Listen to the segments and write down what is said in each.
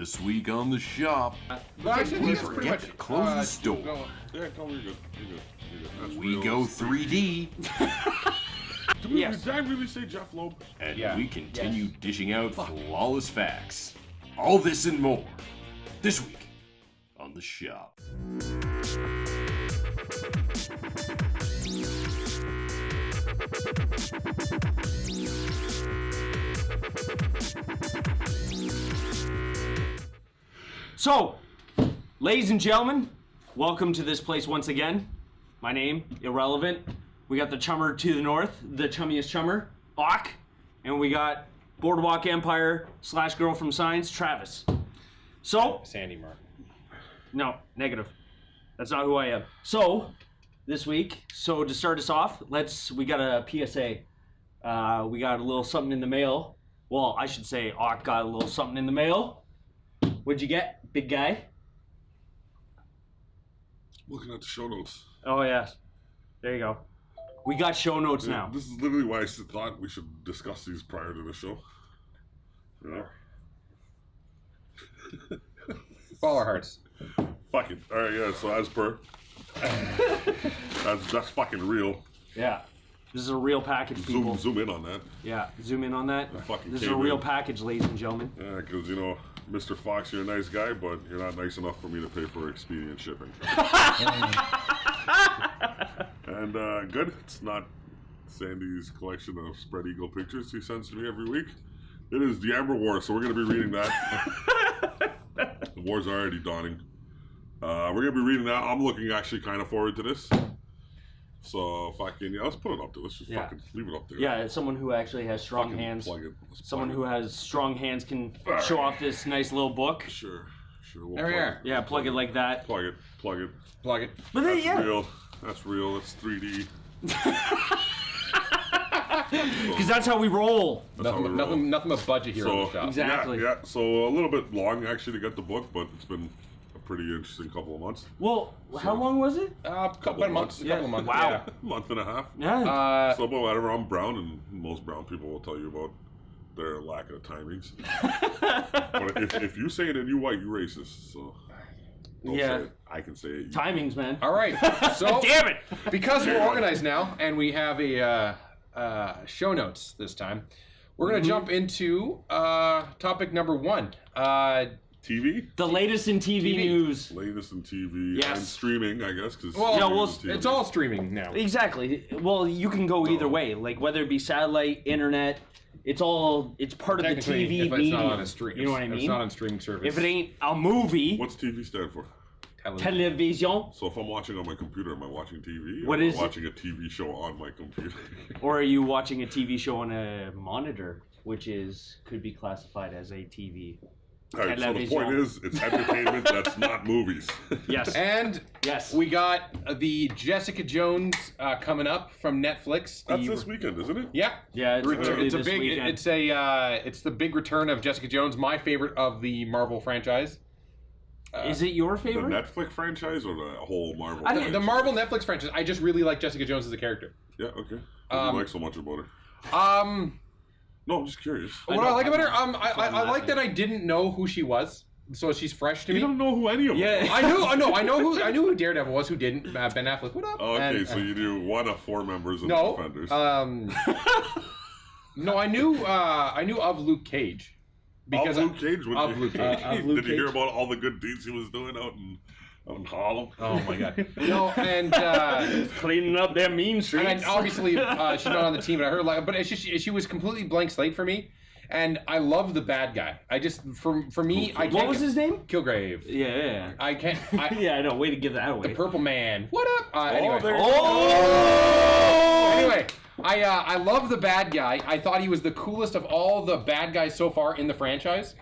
This week on the shop, we forget to close the store. Yeah, no, you're good. That's We real. go 3D, Did I really say Jeff Loeb? and we continue dishing out flawless facts. All this and more, this week on the shop. So, ladies and gentlemen, welcome to this place once again. My name, Irrelevant. We got the chummer to the north, the chummiest chummer, Ock. And we got Boardwalk Empire / Girl from Science, Travis. So, Sandy Mark. no, negative. That's not who I am. So, this week, to start us off, we got a PSA. We got a little something in the mail. Well, I should say Ock got a little something in the mail. What'd you get, big guy? Looking at the show notes. Oh, yes. There you go. We got show notes now. This is literally why I thought we should discuss these prior to the show. Yeah. Follow our hearts. Fuck it. All right, yeah. So as per, that's fucking real. Yeah. This is a real package, people. Zoom in on that. Yeah, zoom in on that. Fucking This is a came real in. package, ladies and gentlemen. Yeah, because Mr. Fox, you're a nice guy, but you're not nice enough for me to pay for expedient shipping. And good. It's not Sandy's collection of spread eagle pictures he sends to me every week. It is the Amber War, so we're going to be reading that. The war's already dawning. We're going to be reading that. I'm looking actually kind of forward to this. So fucking let's put it up there. Let's just fucking leave it up there. Yeah, as someone who actually has strong Fucking hands. plug it. Let's Someone plug who has strong hands can show off this nice little book. it. Sure. We'll There we plug are. Yeah, plug it like that. Plug it. Plug it. But then, That's real. That's real. It's 3D. because that's how we roll. That's how we roll. Nothing but budget here on the shop. Exactly. Yeah. So a little bit long actually to get the book, but it's been a pretty interesting couple of months. Well, how long was it? Couple of months. Yeah. Couple of months. Wow. Month and a half. Yeah. So about whatever. I'm brown, and most brown people will tell you about their lack of timings. But if you say it and you white, you racist. So don't Yeah. say it. I can say it. Timings, man. All right. So Damn it! because we're organized now and we have a show notes this time, we're gonna jump into topic number 1. TV. The latest in TV news. Latest in TV Yes. and streaming, I guess. Cause Well, Yeah, well, TV. it's all streaming now. Exactly. Well, you can go either way. Like whether it be satellite, internet, it's part of the Technically, TV if it's medium. not on a stream, You know what I It's mean? not on streaming service. If it ain't a movie, What's TV stand for? television, So if I'm watching on my computer, am I watching TV? What or am is I it? watching a TV show on my computer? or are you watching a TV show on a monitor, which could be classified as a TV? All right, so the Television. point is, it's entertainment that's not movies. Yes. And Yes. we got the Jessica Jones coming up from Netflix. That's this weekend, isn't it? Yeah. Yeah, it's early It's a this big. weekend. It's the big return of Jessica Jones, my favorite of the Marvel franchise. Is it your The favorite? Netflix franchise or the whole Marvel? I think- franchise? The Marvel Netflix franchise. I just really like Jessica Jones as a character. Yeah, okay. What do you like so much about her? No, I'm just curious. What I like about her, I like that I didn't know who she was, so she's fresh to You me. don't know who any of them Yeah. are. I knew who Daredevil was. Who didn't? Ben Affleck. What up? Oh, okay, And, so you knew one of 4 members of no. the Defenders. No, I knew of Luke Cage. Because Luke Cage? of Luke Cage. Of Luke Did you hear Cage. about all the good deeds he was doing out in Harlem? Oh my god. No, and Cleaning up their mean streets. obviously she's not on the team, and I heard but it's just, she was completely blank slate for me, and I love the bad guy. I just for me, I can't. What was his name? Killgrave. Yeah. I can't. Yeah, I know. Way to give that away. Purple Man. What up? Anyway. there you Anyway, I love the bad guy. I thought he was the coolest of all the bad guys so far in the franchise.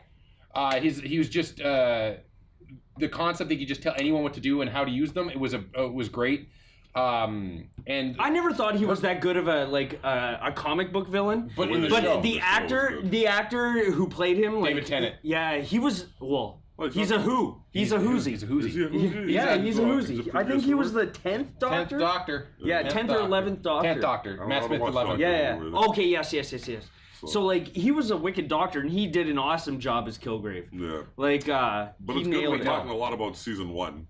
He was just the concept that you could just tell anyone what to do and how to use them. It was great. And I never thought he was that good of a comic book villain. But in the But show, the actor who played him, like, David Tennant. Yeah, he was he's a not- who. He's a whoozy. He's a woozy. Is he a who's? Yeah, he's a He's woozy. a I think he was producer. the 10th Doctor. 10th Doctor. Yeah, 10th or 11th Doctor. 10th Doctor. I Matt don't Smith, watch 11th. Doctor. Yeah. Really. Okay. Yes. So So like he was a wicked doctor, and he did an awesome job as Killgrave. Yeah. Like, But he it's good nailed we're it. talking a lot about season 1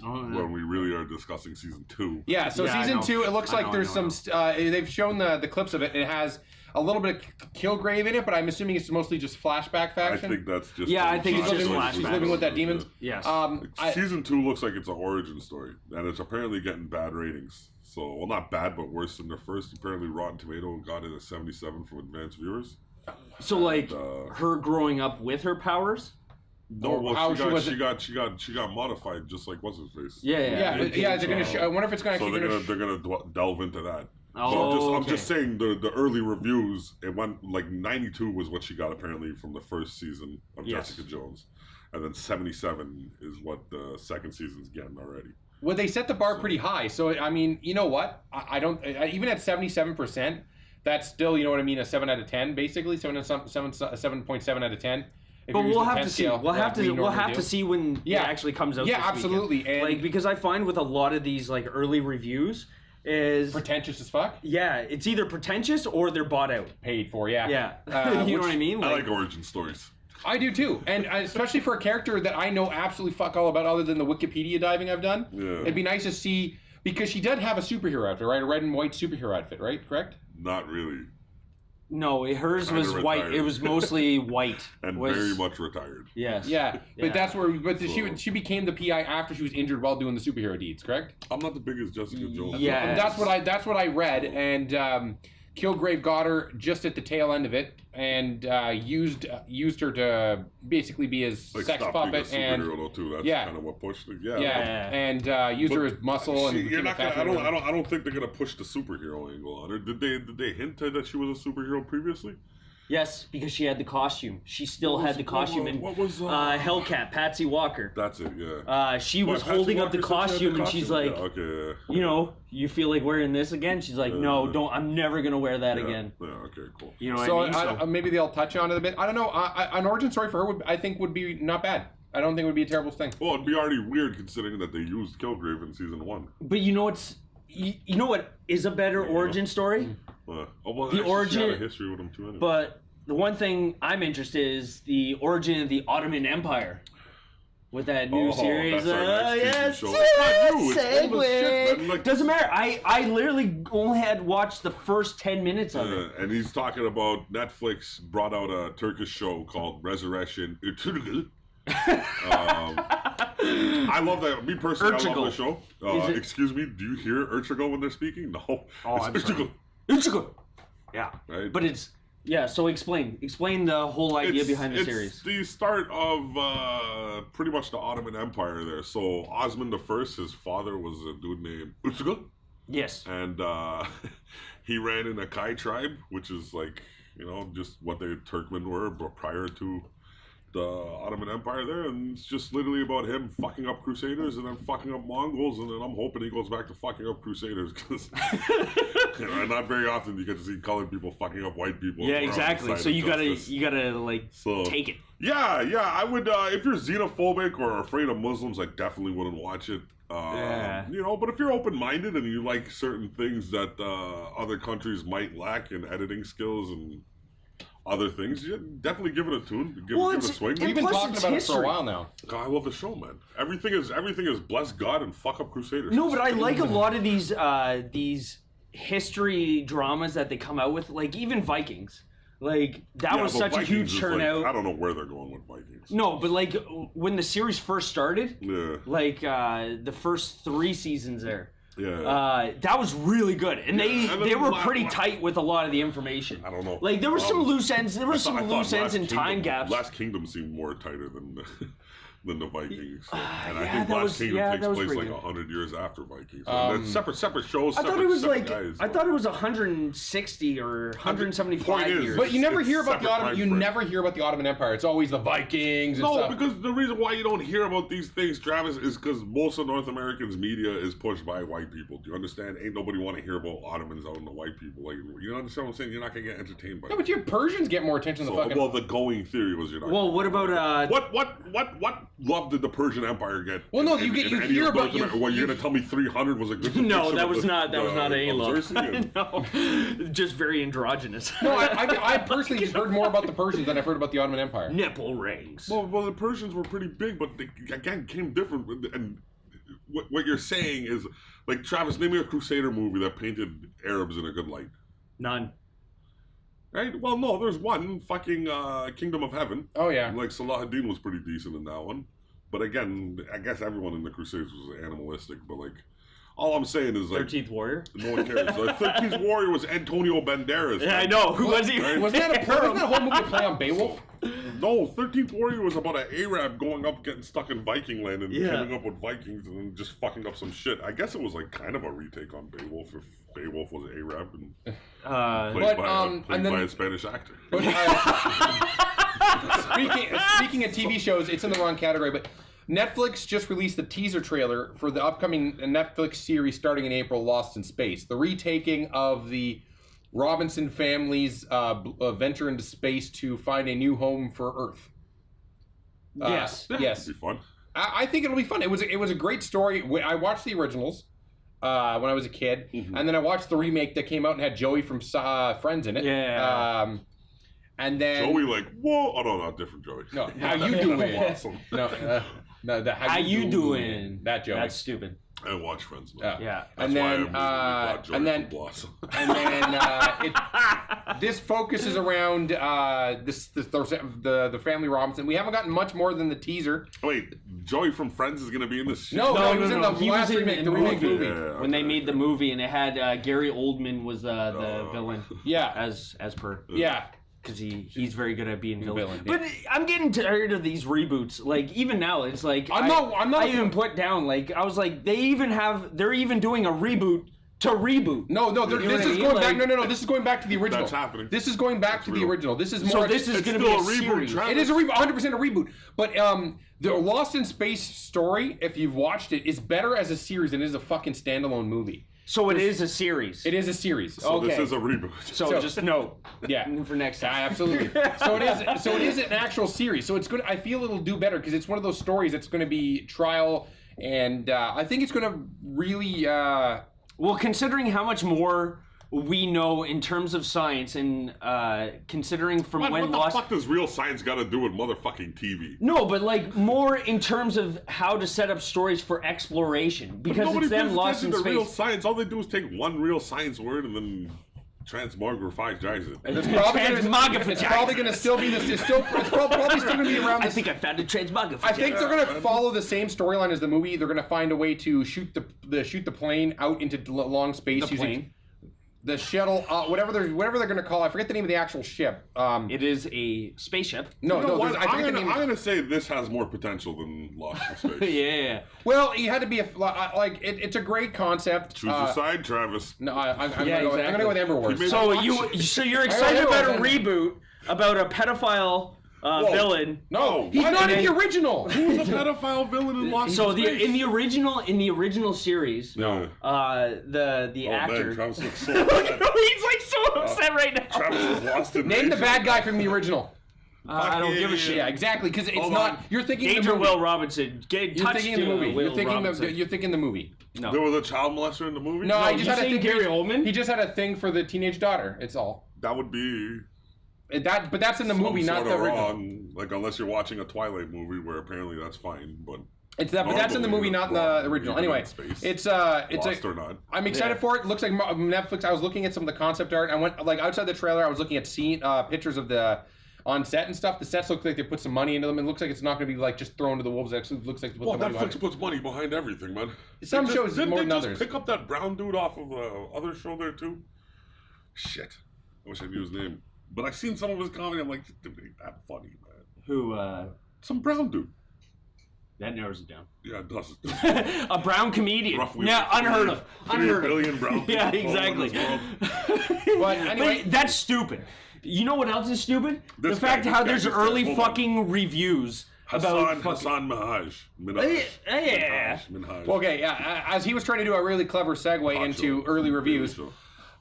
when we really are discussing season 2. Yeah, so Yeah, I season know. 2, it looks I like know, there's I know, some. They've shown the clips of it. It has a little bit of Killgrave in it, but I'm assuming it's mostly just flashback I faction. think that's just. Yeah, I think She's it's just living, flashbacks. she's living with that demon. Yes. Season 2 looks like it's an origin story, and it's apparently getting bad ratings. So, well, not bad, but worse than the first. Apparently, Rotten Tomato got it at 77 from advanced viewers. So like And, her growing up with her powers. No, well, how she got modified just like what's his face. Yeah, they're gonna show. I wonder if it's gonna So actually. they're gonna delve into that. Oh, I'm just saying the early reviews. It went like 92 was what she got apparently from the first season of Yes. Jessica Jones, and then 77 is what the second season's getting already. Well, they set the bar pretty high. So I mean, you know what? I don't even at 77%. That's still, you know what I mean, a 7 out of 10, basically 7.7 out of 10. If But you're using we'll the have 10 to see. scale, We'll have like we to. We'll normally have do. to see when Yeah. it actually comes out. Yeah, this weekend. absolutely. And Like because I find with a lot of these like early reviews is pretentious as fuck. yeah, it's either pretentious or they're bought out. Paid for, yeah. Yeah, you know what I mean? I like origin stories. I do too, and especially for a character that I know absolutely fuck all about, other than the Wikipedia diving I've done. Yeah. It'd be nice to see, because she did have a superhero outfit, right? A red and white superhero outfit, right? Correct? Not really, No, hers Kinda was white. retired. It was mostly white. and was, very much retired. Yes. Yeah, Yeah. but that's where. But So- she became the PI after she was injured while doing the superhero deeds, correct? I'm not the biggest Jessica Jones. Yeah. And that's what I read, and Killgrave got her just at the tail end of it, and used her to basically be his Like sex stop puppet, being a and superhero though too. That's Yeah. kind of what pushed it. yeah, Yeah. and used her as muscle and You're became a not gonna, fashion model. I don't think they're gonna push the superhero angle on her. Did they hint that she was a superhero previously? Yes, because she had the costume. She still had the costume. And what was Hellcat, Patsy Walker. That's it. Yeah. She was Patsy holding up the Walker said she had costume, and she's costume. like, Yeah, okay. you know, you feel like wearing this again? She's like, no, don't. I'm never gonna wear that Yeah. again. Yeah. Okay. Cool. You know what So, I mean? maybe they'll touch on it a bit. I don't know. An origin story for her, I think, would be not bad. I don't think it would be a terrible thing. Well, it'd be already weird considering that they used Killgrave in season 1. But you know what's, you know what is a better origin story? Well, The actually, origin- she had a history with him too. Anyway. But the one thing I'm interested in is the origin of the Ottoman Empire. With that new series, that's our next TV yes, show. It's not new, it's old as shit, segue. man. Like- Doesn't matter. I literally only had watched the first 10 minutes of it. And he's talking about Netflix brought out a Turkish show called Resurrection. I love that. Me personally, I love the show. Is it- Excuse me, do you hear Urchigal when they're speaking? No. Oh, I'm It's sorry. Urchigal, It's good. Yeah, right? but it's yeah. So explain the whole idea behind the it's series. the start of pretty much the Ottoman Empire there. So Osman I, his father was a dude named Urchigal. Yes. And he ran in a Kai tribe, which is like, you know, just what the Turkmen were but prior to the Ottoman Empire there. And it's just literally about him fucking up Crusaders and then fucking up Mongols. And then I'm hoping he goes back to fucking up Crusaders because you know, not very often you get to see colored people fucking up white people. Yeah, around the exactly. side So of you justice. gotta like So- take it. Yeah, I would. If you're xenophobic or afraid of Muslims, I definitely wouldn't watch it. Yeah. You know, but if you're open-minded and you like certain things that other countries might lack in editing skills and other things, you definitely give it a tune. Give it a swing. and We've been plus talking it's about it for history. a while now. God, I love the show, man. Everything is bless God and fuck up Crusaders. No, but I like a lot of these history dramas that they come out with, like even Vikings. Like that was but such a Vikings huge is turnout. Like, I don't know where they're going with Vikings. No, but like when the series first started, Yeah. like the first 3 seasons there, Yeah. that was really good, and Yeah, and they then were la- pretty la- tight with a lot of the information. I don't know. Like there were some loose ends. There were I some thought loose ends Last and time Kingdom- gaps. Last Kingdom seemed more tighter than the Vikings. And I yeah, think that Last was- Kingdom yeah, takes that was place pretty like good. 100 years after Vikings. So they're separate shows. I thought it was separate like guys, I thought it was 160 or 175 Point is- years. But you never It's hear about the separate Ottoman. time You frame. never hear about the Ottoman Empire. It's always the Vikings and No, stuff. because the reason why you don't hear about these things, Travis, is because most of North Americans' media is pushed by white people. Do you understand? Ain't nobody want to hear about Ottomans out in the white people. Like, you understand what I'm saying? You're not gonna get entertained by. No, but your Persians get more attention than the fucking. Well, the going theory was you're not. Well, what about What love did the Persian Empire get? Well, no, in you any hear of about North America? What, you're gonna tell me 300 was a good depiction No, that of was the- not a of look. Cersei? No, just very androgynous. No, I personally just heard more about the Persians than I've heard about the Ottoman Empire. Nipple rings. Well, the Persians were pretty big, but they, again, came different. And what you're saying is, like, Travis, name me a Crusader movie that painted Arabs in a good light. None. Right? Well, no, there's one, fucking Kingdom of Heaven. Oh yeah. Like, Salahuddin was pretty decent in that one. But again, I guess everyone in the Crusades was animalistic, but like, all I'm saying is like... 13th Warrior? No one cares. The 13th Warrior was Antonio Banderas. Yeah, I know. Who was he? Right? Wasn't that a whole movie play on Beowulf? No, 13th Warrior was about an Arab going up, getting stuck in Viking land and Yeah. coming up with Vikings and just fucking up some shit. I guess it was like kind of a retake on Beowulf if Beowulf was Arab and played by a Spanish actor. But, speaking of TV shows, it's in the wrong category, but Netflix just released the teaser trailer for the upcoming Netflix series starting in April, Lost in Space. The retaking of the Robinson family's venture into space to find a new home for Earth. Yes. Yes. It'd be fun. I think it'll be fun. It was a great story. I watched the originals when I was a kid, and then I watched the remake that came out and had Joey from Friends in it. Yeah. And then Joey, like, whoa! Oh no, not different Joey. No, how you doing? Awesome. No, How you doing? That Joey. That's stupid. I watch Friends. Man. Yeah. That's And why then, I immediately thought Joey and then- from Blossom. And then this focuses around the family Robinson. We haven't gotten much more than the teaser. Wait, Joey from Friends is gonna be in this shit? No, he was in the He last was in remake, the the remake movie. movie. Yeah, When they okay. made the movie and it had Gary Oldman was the villain Yeah, as per. yeah. Because he's very good at being villain. Villain, But I'm getting tired of these reboots. Like even now, it's like I'm not- I even put down like I was like they're even doing a reboot to reboot. No, You know this what I is mean? going back. Like- No. This is going back to the original. That's happening. This is going back That's to the real. original. This is more. So this is It's going to be still a a reboot, series. Travis. It is 100% a reboot. But the Lost in Space story, if you've watched it, is better as a series than it is a fucking standalone movie. So it is a series. It is a series. So Okay. this is a reboot. So just note. Yeah. For next Yeah, time. absolutely. So it is an actual series. So it's good. I feel it'll do better because it's one of those stories that's going to be trial, and I think it's going to really. Well, considering how much more we know in terms of science, and considering from when What the Lost. fuck does real science got to do with motherfucking TV? No, but like more in terms of how to set up stories for exploration, because Nobody it's them pays lost in attention to real space. science. All they do is take one real science word and then transmogrifies it. It's probably going to still be this. It's probably still going to be around. I This, think I found a transmogrifier. I think they're going to follow the same storyline as the movie. They're going to find a way to shoot the plane out into long space The using plane? the shuttle, whatever they're going to call. I forget the name of the actual ship. It is a spaceship. No, You know what? I forget the name. I'm gonna say this has more potential than Lost in Space. Yeah. Well, he had to be it's a great concept. Choose your side, Travis. No, I'm Yeah, going to go with Ember Wars. You made- So you're excited about a reboot about a pedophile villain. No, he's Why not in did the original. Who's a pedophile villain in Lost So in Space? in the original series, No. the actor. Man, Travis looks so Look, upset. he's like so upset right now. Travis is lost in Name the Asia. bad guy from the original. I don't give a shit. Yeah, exactly. Because it's Hold not. on. You're thinking Danger the movie. Will Robinson. Get You're touched thinking the movie. Will You're thinking Robinson. you're thinking the movie. No. There was a child molester in the movie? No, I did just you had a say thing. Gary Oldman? He just had a thing for the teenage daughter. It's all. That would be But that's in the movie, some not sort the of original. wrong. Like, unless you're watching a Twilight movie where apparently that's fine, but It's that, but that's in the movie, not in the original. Even in Anyway, space. it's Lost or not. I'm excited Yeah. for it. It looks like Netflix. I was looking at some of the concept art. I went like outside the trailer. I was looking at pictures of the on set and stuff. The sets look like they put some money into them. It looks like it's not going to be like just thrown to the wolves. It actually looks like they put Well, some money behind Netflix it. puts money behind everything, man. Some They shows didn't more they than just others. pick up that brown dude off of the other show there too? Shit, I wish I knew his name. But I've seen some of his comedy. I'm like, dude, ain't that funny, man. Who? Some brown dude. That narrows it down. Yeah, it does. A brown comedian. Roughly Yeah, unheard of. 3 Unheard of. billion brown Yeah, people in exactly. this world. But anyway, that's stupid. You know what else is stupid? This the fact guy, how this there's guy, early hold on. fucking reviews about Hassan Minhaj. Yeah. Minhaj. okay, yeah. As he was trying to do a really clever segue into Show. early Really reviews. show.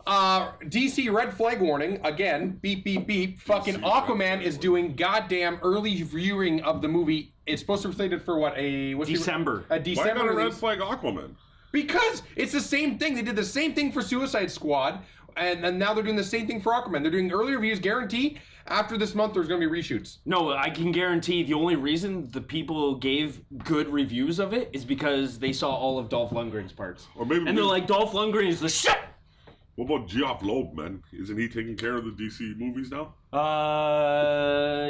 DC red flag warning again. Beep beep beep. Fucking DC Aquaman is doing goddamn early viewing of the movie. It's supposed to be slated for what December. A Why December not a red release. flag Aquaman? Because it's the same thing. They did the same thing for Suicide Squad, and now they're doing the same thing for Aquaman. They're doing early reviews. Guarantee after this month there's going to be reshoots. No, I can guarantee the only reason the people gave good reviews of it is because they saw all of Dolph Lundgren's parts. Or maybe And they're like, Dolph Lundgren is the shit! What about Geoff Loeb, man? Isn't he taking care of the DC movies now?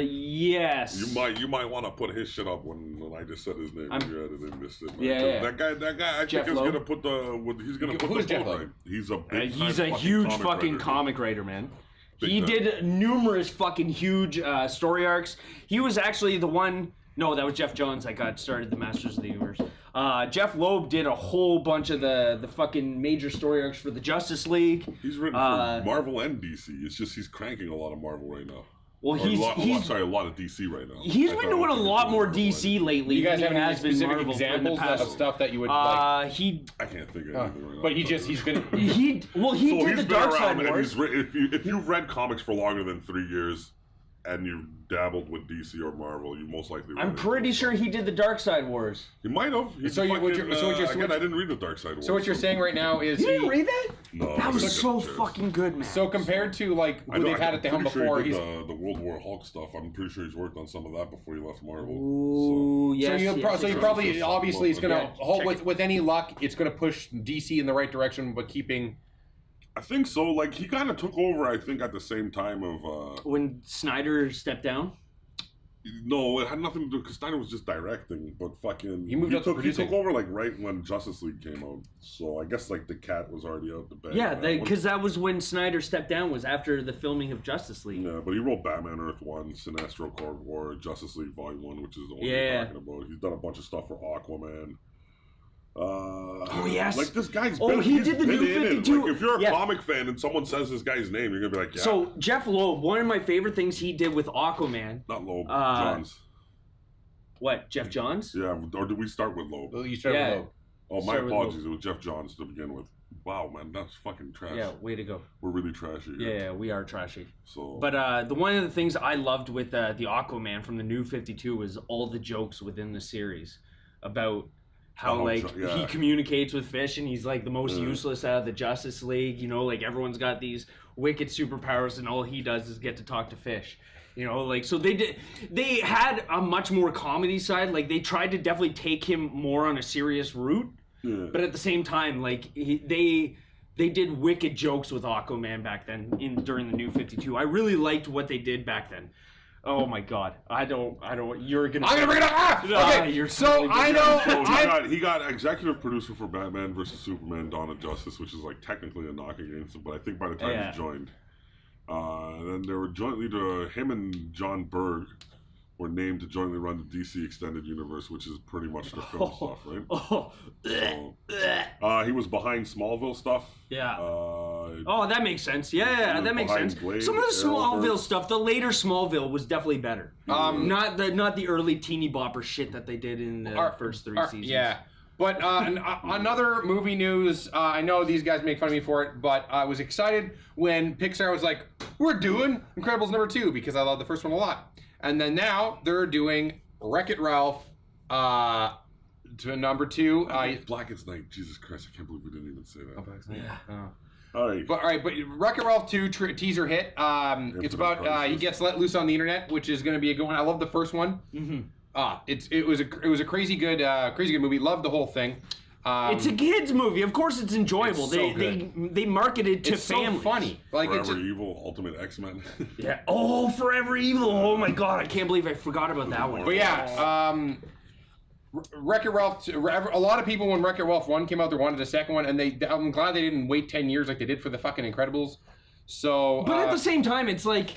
Yes. You might want to put his shit up when I just said his name. You're editing this shit, man. Yeah. That guy. I Jeff think is Loeb? gonna put the. He's gonna put Who is the Jeff boat Loeb? right. He's a big. He's a huge fucking comic writer, man. He time. did numerous fucking huge story arcs. He was actually the one. No, that was Geoff Johns that got started the Masters of the Universe. Jeff Loeb did a whole bunch of the fucking major story arcs for the Justice League. He's written for Marvel and DC. It's just he's cranking a lot of Marvel right now. Well, Or a lot of DC right now. He's I been thought doing a he was lot more Marvel DC lately. You guys than have he any has been specific Marvel examples in the past. of stuff that you would like? He I can't think of anything right now. But he's been. he So did he's the been Dark around Side and Wars. if you've read comics for longer than 3 years and you dabbled with DC or Marvel, you most likely. I'm pretty sure he did the Dark Side Wars. He might have. Again, I didn't read the Dark Side Wars. So what you're saying right now is You didn't read that? No, That I was didn't so get a chance. fucking good, man. So compared to like who they've had at the helm before, he he's. did the World War Hulk stuff. I'm pretty sure he's worked on some of that before he left Marvel. Ooh, yes, So you yes. probably obviously it's gonna Yeah, hold check with any luck. It's gonna push DC in the right direction, but keeping. I think so. Like he kind of took over. I think at the same time of. When Snyder stepped down. No, it had nothing to do because Snyder was just directing, but fucking He moved up to He producing. took over like right when Justice League came out, so I guess like the cat was already out the bag. Yeah, When- because that was when Snyder stepped down. Was after the filming of Justice League. Yeah, but he wrote Batman Earth 1, Sinestro Corps War, Justice League Volume 1, which is the one Yeah. we're talking about. He's done a bunch of stuff for Aquaman. Oh, yes. Like this guy's Oh, been, he he's did the been New in it. 52. Like, if you're a Yeah. comic fan and someone says this guy's name, you're gonna be like, yeah. So Jeff Loeb, one of my favorite things he did with Aquaman. Not Loeb, Uh, Johns. What, Jeff Johns? Yeah, or did we start with Loeb? You started Yeah. with Loeb. Oh, my start with apologies. It was Geoff Johns to begin with. Wow, man, that's fucking trash. Yeah, way to go. We're really trashy. Yeah, we are trashy. So, But the one of the things I loved with the Aquaman from the New 52 was all the jokes within the series about how Oh, like yeah. he communicates with fish and he's like the most Yeah. useless out of the Justice League. You know, like everyone's got these wicked superpowers and all he does is get to talk to fish. You know, like so they had a much more comedy side. Like they tried to definitely take him more on a serious route. yeah. But at the same time, like they did wicked jokes with Aquaman back then during the New 52. I really liked what they did back then. Oh my god. I don't you're gonna I'm gonna bring it up. Okay, you're so totally I gonna- know. So he got executive producer for Batman vs Superman: Dawn of Justice, which is like technically a knock against him, but I think by the time Yeah. he joined, and then they were jointly him and John Berg were named to jointly run the DC Extended Universe, which is pretty much the film stuff, right? Oh, So, he was behind Smallville stuff. yeah. Uh, Oh, that makes sense. Yeah, that makes behind sense. Blade, Some of the Smallville Arrowverse. stuff, the later Smallville was definitely better. Not the early teeny bopper shit that they did in the first three seasons. Yeah. But another movie news, I know these guys make fun of me for it, but I was excited when Pixar was like, we're doing Incredibles #2 because I love the first one a lot. And then now they're doing WreckIt Ralph to #2. Blackest Night. Jesus Christ, I can't believe we didn't even say that. Yeah. All right. But WreckIt Ralph 2 teaser hit. It's about he gets let loose on the internet, which is going to be a good one. I love the first one. It was a crazy good movie. Loved the whole thing. It's a kids movie. Of course, it's enjoyable. It's so they marketed to it's families. so funny. Like it's Forever Evil, Ultimate X-Men. Yeah. Oh, Forever Evil. Oh my god, I can't believe I forgot about that one. But yeah, WreckIt Ralph. A lot of people when WreckIt Ralph 1 came out, they wanted a second one, and I'm glad they didn't wait 10 years like they did for the fucking Incredibles. So, But at the same time, it's like,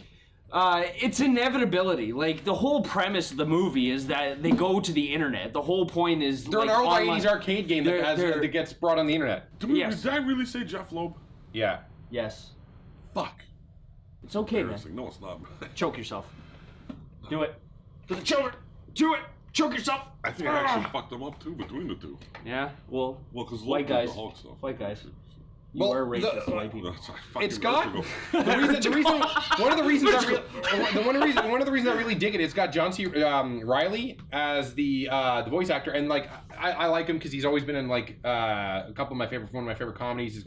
it's inevitability. Like, the whole premise of the movie is that they go to the internet. The whole point is they're like, an old online- 80s arcade game that gets brought on the internet. Yes. Did I really say Jeff Loeb? Yeah. Yes. Fuck. It's okay, man. Embarrassing. No, it's not. Choke yourself. Do it. Choke it. Do it. Choke yourself. I think I actually fucked them up too between the two. Yeah, well, Well, because white Loeb did guys. the Hulk stuff. White guys. You Well, are racist to white people. No, sorry, fucking It's got Mexico. one of the reasons I really dig it. It's got John C. Reilly as the voice actor, and like I like him because he's always been in like one of my favorite comedies.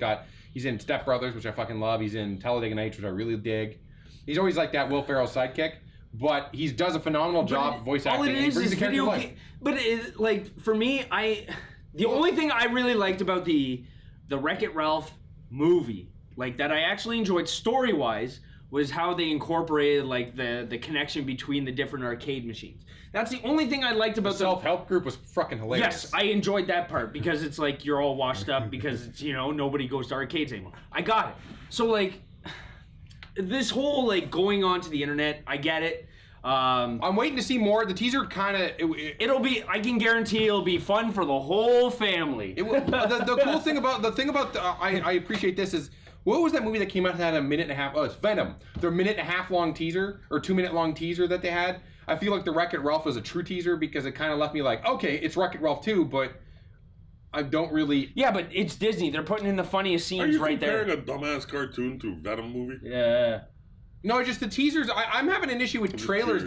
He's in Step Brothers, which I fucking love. He's in Talladega Nights, which I really dig. He's always like that Will Ferrell sidekick, but he does a phenomenal job voice acting. All it and he is brings the character video to life. game. But it, like for me, the only thing I really liked about the WreckIt Ralph movie, like that I actually enjoyed story wise, was how they incorporated like the connection between the different arcade machines. That's the only thing I liked about The self-help group was fucking hilarious. Yes, I enjoyed that part because it's like you're all washed up because it's, nobody goes to arcades anymore. I got it. So like this whole like going onto the internet, I get it. I'm waiting to see more. The teaser kind of It'll be. I can guarantee it'll be fun for the whole family. the cool thing about I appreciate this is, what was that movie that came out that had a minute and a half? Oh, it's Venom. Their minute and a half long teaser or 2 minute long teaser that they had. I feel like the WreckIt Ralph was a true teaser because it kind of left me like, okay, it's WreckIt Ralph 2, but I don't really. Yeah, but it's Disney. They're putting in the funniest Are scenes you right there. comparing a dumbass cartoon to Venom movie? Yeah. No, just the teasers. I'm having an issue with trailers.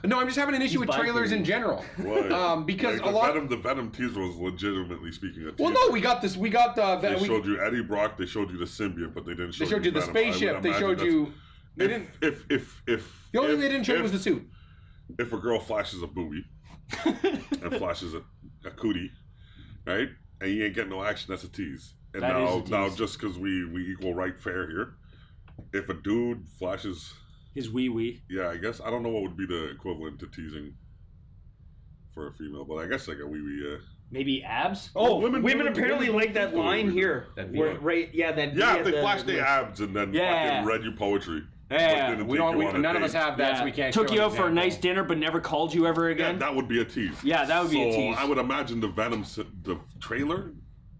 I'm just having an issue with trailers in general. Why? Because like the Venom teaser was legitimately speaking a teaser. Well, no, we got this. We got the. They showed you Eddie Brock. They showed you the symbiote, but they didn't show. They showed you the Venom. spaceship. They showed you. They didn't. If The only thing they didn't show you was the suit. If a girl flashes a boobie and flashes a cootie, right, and you ain't getting no action, that's a tease. And That is a now tease. just because we equal right fair here, if a dude flashes, His wee. yeah, I guess I don't know what would be the equivalent to teasing for a female, but I guess like a wee. Maybe abs? Well, Oh, women apparently like that line here. That Where, V. right, yeah, that Yeah, V if at they the- flashed their abs and then fucking read you poetry. Yeah, but didn't We take don't. you on a None of date. us have that, Yeah. so we can't. Took show you an out for a example. nice dinner, but never called you ever Yeah, again. that would be a tease. Yeah, that would be a tease. I would imagine the Venom the trailer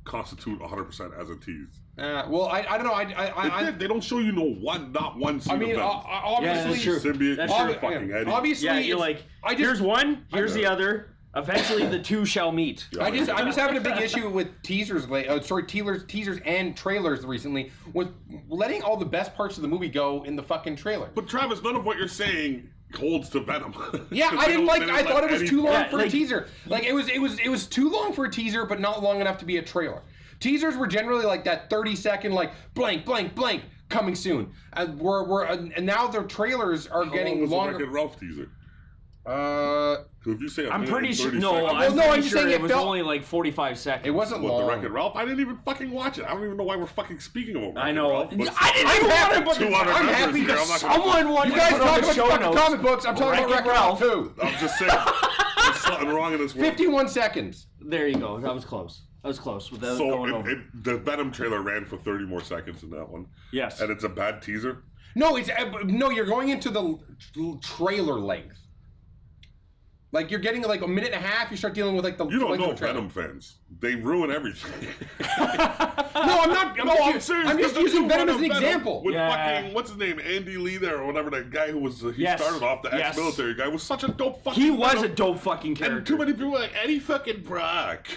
constitute 100% as a tease. Well, I don't know. They don't show you not one scene I mean, of Venom. obviously, that's true. Symbiote, That's you're true. fucking Eddie. obviously, Yeah, you're it's- like, I just, here's one, here's the know. other. Eventually, the two shall meet. Yeah, I'm just having a big issue with teasers and trailers recently with letting all the best parts of the movie go in the fucking trailer. But Travis, none of what you're saying holds to Venom. Yeah, I They didn't like. let I thought it was too long Yeah, for a like- teaser. Like it was too long for a teaser, but not long enough to be a trailer. Teasers were generally like that 30-second, like blank, blank, blank, coming soon. And and now the trailers are How getting long was longer. the WreckIt Ralph teaser? So if you say I'm pretty sure. No, Well, I'm no, I'm pretty just sure saying it it was felt- only like 45 seconds. It wasn't What, long. the WreckIt Ralph? I didn't even fucking watch it. I don't even know why we're fucking speaking about WreckIt I know. Ralph, but I didn't even want to put 200 I'm members happy here, because I'm not gonna- someone wanted You to guys put on talk the about show fucking notes. comic books. I'm talking about WreckIt WreckIt Ralph too. I'm just saying. There's something wrong in this world. 51 seconds. There you go. That was close. That was close. Without going So over. the Venom trailer ran for 30 more seconds than that one. Yes. And it's a bad teaser. No, you're going into the trailer length. Like you're getting like a minute and a half. You start dealing with like the. You don't length of know the trailer. Venom fans. They ruin everything. No, I'm not. I'm just using Venom as an example. With Yeah. fucking, what's his name? Andy Lee there or whatever, that guy who was, he Yes. started off, the Yes. ex-military guy, was such a dope fucking He was a Venom. dope fucking And character. too many people were like, Eddie fucking Brock.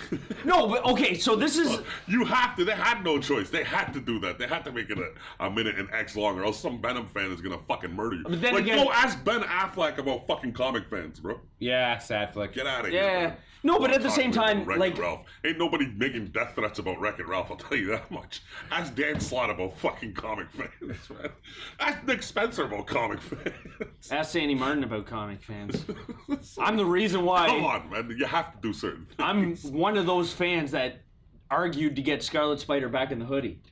No, but okay, so this is. You have to. They had no choice. They had to do that. They had to make it a minute and X long, or else some Venom fan is gonna fucking murder you. But then like, again- go ask Ben Affleck about fucking comic fans, bro. Yeah, sad flick. Get out of here. Yeah. man. No, but at the Talk same about time, WreckIt like. Ralph. Ain't nobody making death threats about WreckIt Ralph, I'll tell you that much. Ask Dan Slott about fucking comic fans, man. Ask Nick Spencer about comic fans. Ask Sandy Martin about comic fans. I'm the reason why. Come on, man. You have to do certain things. I'm one of those fans that argued to get Scarlet Spider back in the hoodie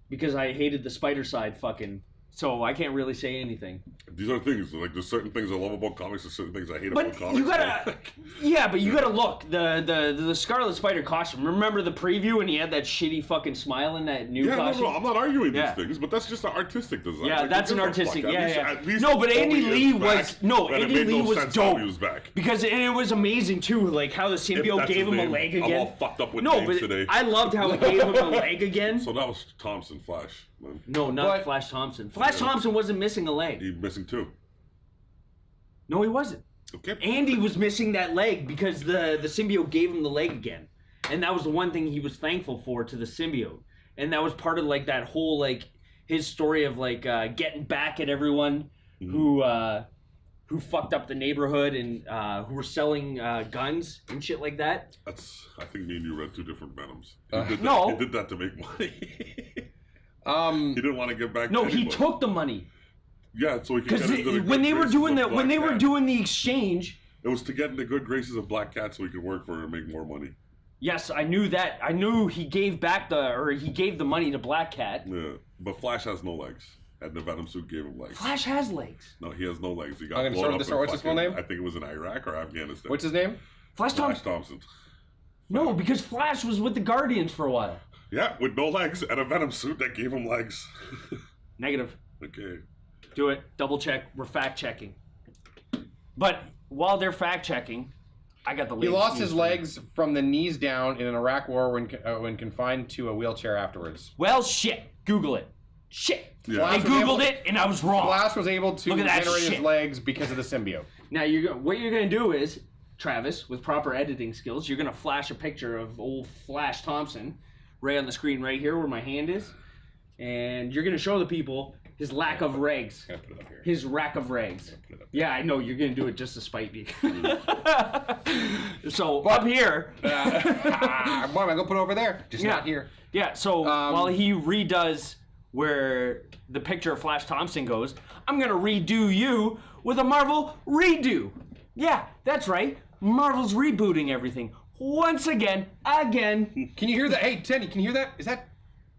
because I hated the Spider side fucking. So I can't really say anything. These are things, like, there's certain things I love about comics, there's certain things I hate But about comics. you gotta, yeah, but you gotta look the Scarlet Spider costume. Remember the preview and he had that shitty fucking smile in that new Yeah, costume? no, I'm not arguing Yeah. these things, but that's just an artistic design. Yeah, Like, that's who an gives a artistic. fuck? Yeah, At least no, but Andy Toby Lee is was back, no. and it Andy made Lee no was sense how dope he was back. because and it was amazing too, like how the If symbiote that's gave his him a name. leg I'm again. all fucked up with No, names but today. I loved how it gave him a leg again. So that was Thompson Flash, man. No, not But- Flash Thompson. Flash Thompson wasn't missing a leg. He's missing two. No, he wasn't. Okay. Andy was missing that leg because the symbiote gave him the leg again. And that was the one thing he was thankful for to the symbiote. and that was part of like that whole like his story of like getting back at everyone who fucked up the neighborhood and who were selling guns and shit like that. I think me and you read two different Venoms. No. He did that to make money. Um, He didn't want to give back. No, to he anybody. took the money Yeah, so he could because get into the when good they were graces doing of that, when Black they were Cat. doing the exchange. It was to get in the good graces of Black Cat so he could work for her and make more money. Yes, I knew that. I knew he gave the money to Black Cat. Yeah, but Flash has no legs, and the Venom suit gave him legs. Flash has legs. No, he has no legs. He got I'm gonna blown start up with this. in What's his full fucking- name? I think it was in Iraq or Afghanistan. what's his name? Flash Flash Thompson. Thompson. No, because Flash was with the Guardians for a while. Yeah, with no legs and a Venom suit that gave him legs. Negative. Okay. Do it. Double check. We're fact checking. But while they're fact checking, I got the He latest lost news his for you. legs from the knees down in an Iraq war when confined to a wheelchair afterwards. Well, shit. Google it. Shit. Yeah. I Flash was able- Googled it and I was wrong. Flash was able to Look at that generate his shit. legs because of the symbiote. Now, what you're going to do is, Travis, with proper editing skills, you're going to flash a picture of old Flash Thompson right on the screen right here where my hand is. And you're going to show the people his lack of legs. I'm gonna put it up here. His rack of rags. Put it up Yeah, I know. You're going to do it just to spite me. So, up here. Boy, I'm gonna put it over there. Just Yeah. not here. Yeah, so while he redoes where the picture of Flash Thompson goes, I'm going to redo you with a Marvel redo. Yeah, that's right. Marvel's rebooting everything. Once again. Can you hear that? Hey, Tenny, can you hear that? Is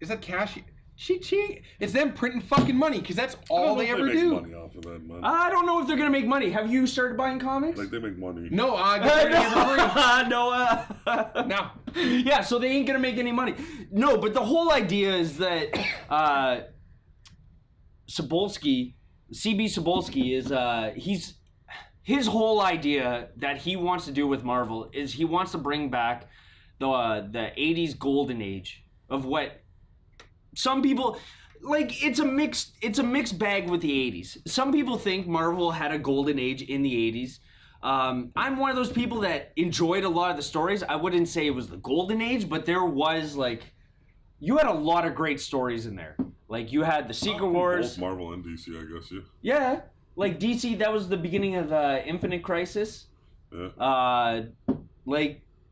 that cash? It's them printing fucking money because that's all they ever make do. money off of that, man. I don't know if they're going to make money. Have you started buying comics? Like, they make money. No, I got No. No. Yeah, so they ain't gonna make any money. No, but the whole idea is that CB Cebulski is his whole idea that he wants to do with Marvel is he wants to bring back the 80s golden age of what some people like. It's a mixed bag with the 80s. Some people think Marvel had a golden age in the 80s. I'm one of those people that enjoyed a lot of the stories. I wouldn't say it was the golden age, but there was like, you had a lot of great stories in there. Like you had the Secret Wars. Both Marvel and DC, I guess, yeah. Yeah, like DC, that was the beginning of Infinite Crisis.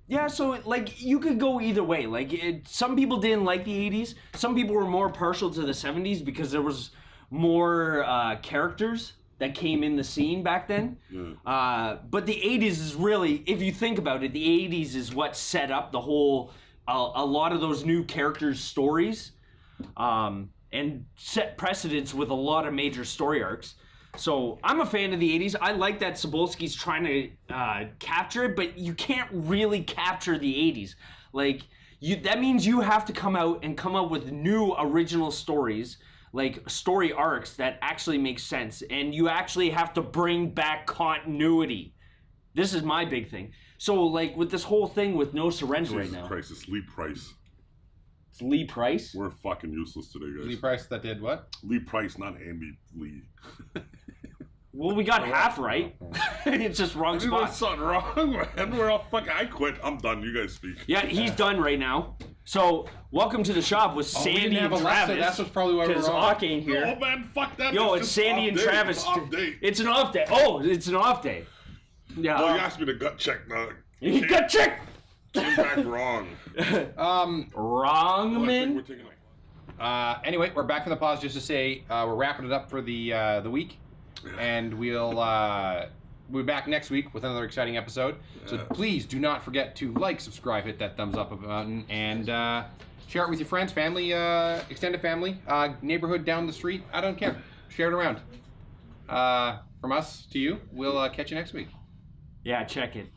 Yeah. So like you could go either way. Like some people didn't like the 80s. Some people were more partial to the 70s because there was more characters that came in the scene back then. Yeah. But the 80s is really, if you think about it, the 80s is what set up the whole, a lot of those new characters' stories, and set precedents with a lot of major story arcs. So I'm a fan of the 80s. I like that Cebulski's trying to capture it, but you can't really capture the 80s. Like, that means you have to come out with new original stories, like story arcs that actually make sense, and you actually have to bring back continuity. This is my big thing. So like with this whole thing with No Surrender right now. Christ, it's Lee Price. It's Lee Price. We're fucking useless today, guys. Lee Price that did what? Lee Price, not Andy Lee. Well, we got half right. It's just wrong There's spot. something wrong, man. We're all fucking. I quit. I'm done. You guys speak. Yeah, he's done right now. So welcome to the shop with we Sandy didn't have and Alexa. Travis. That's what's probably why we're Because wrong. Hawk ain't here. Oh man, fuck that. Yo, it's just Sandy off and day. Travis. It's off day. It's an off day. Oh, it's an off day. Yeah. No, you asked me to gut check. No, You got check. came back wrong. Wrong, Well, I think man. we're taking like. Anyway, we're back from the pause just to say we're wrapping it up for the week, and we'll be back next week with another exciting episode. So please do not forget to like, subscribe, hit that thumbs up button, and share it with your friends, family, extended family, neighborhood down the street. I don't care. Share it around. From us to you, we'll catch you next week. Yeah, check it.